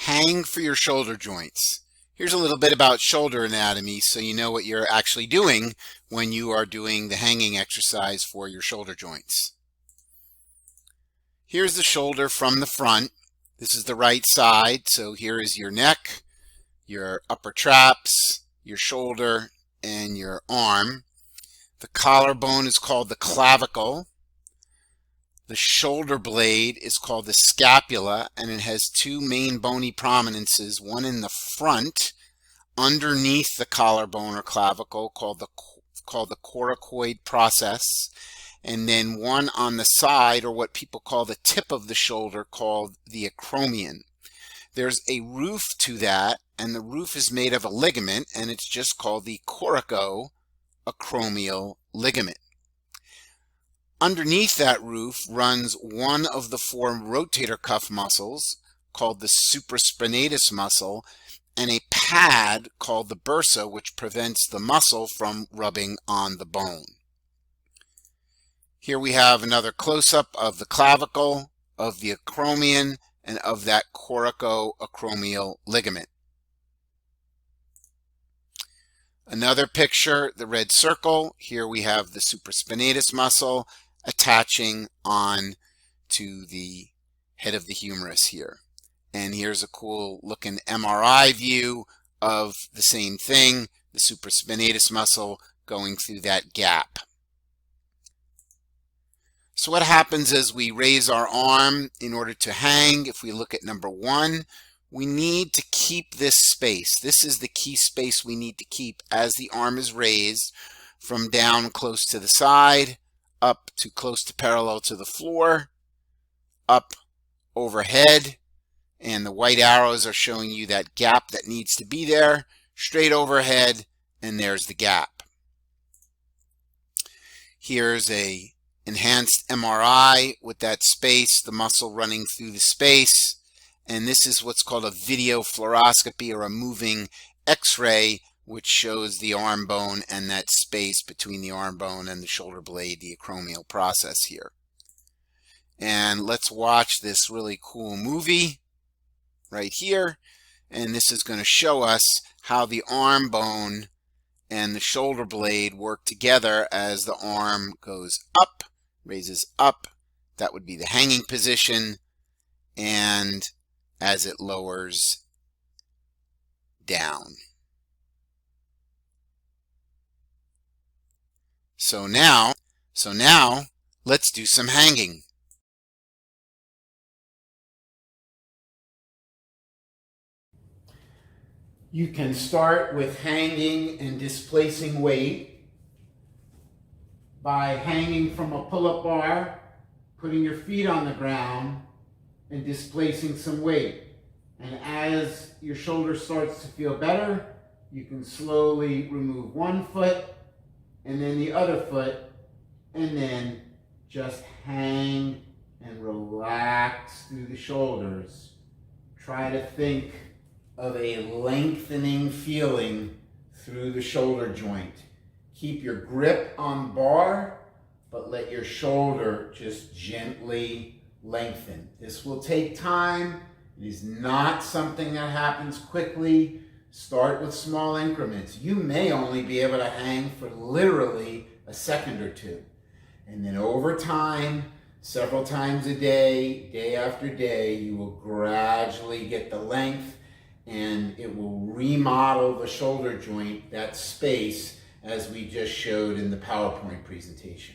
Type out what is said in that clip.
Hang for your shoulder joints. Here's a little bit about shoulder anatomy so you know what you're actually doing when you are doing the hanging exercise for your shoulder joints. Here's the shoulder from the front. This is the right side, so here is your neck, your upper traps, your shoulder, and your arm. The collarbone is called the clavicle. The shoulder blade is called the scapula, and it has two main bony prominences, one in the front underneath the collarbone or clavicle called the coracoid process, and then one on the side, or what people call the tip of the shoulder, called the acromion. There's a roof to that, and the roof is made of a ligament, and it's just called the coracoacromial ligament. Underneath that roof runs one of the four rotator cuff muscles called the supraspinatus muscle, and a pad called the bursa, which prevents the muscle from rubbing on the bone. Here we have another close-up of the clavicle, of the acromion, and of that coracoacromial ligament. Another picture, the red circle. Here we have the supraspinatus muscle attaching on to the head of the humerus here. And here's a cool looking MRI view of the same thing, the supraspinatus muscle going through that gap. So what happens as we raise our arm in order to hang? If we look at number one, we need to keep this space. This is the key space we need to keep as the arm is raised from down close to the side, up to close to parallel to the floor, up overhead, and the white arrows are showing you that gap that needs to be there, straight overhead, and there's the gap. Here's a enhanced MRI with that space, the muscle running through the space, and this is what's called a video fluoroscopy, or a moving X-ray, which shows the arm bone and that space between the arm bone and the shoulder blade, the acromial process here. And let's watch this really cool movie right here, and this is going to show us how the arm bone and the shoulder blade work together as the arm goes up, raises up, that would be the hanging position, and as it lowers down. So now let's do some hanging. You can start with hanging and displacing weight by hanging from a pull-up bar, putting your feet on the ground, and displacing some weight. And as your shoulder starts to feel better, you can slowly remove one foot and then the other foot, and then just hang and relax through the shoulders. Try to think of a lengthening feeling through the shoulder joint. Keep your grip on bar, but let your shoulder just gently lengthen. This will take time. It is not something that happens quickly. Start with small increments. You may only be able to hang for literally a second or two. And then over time, several times a day, day after day, you will gradually get the length, and it will remodel the shoulder joint, that space, as we just showed in the PowerPoint presentation.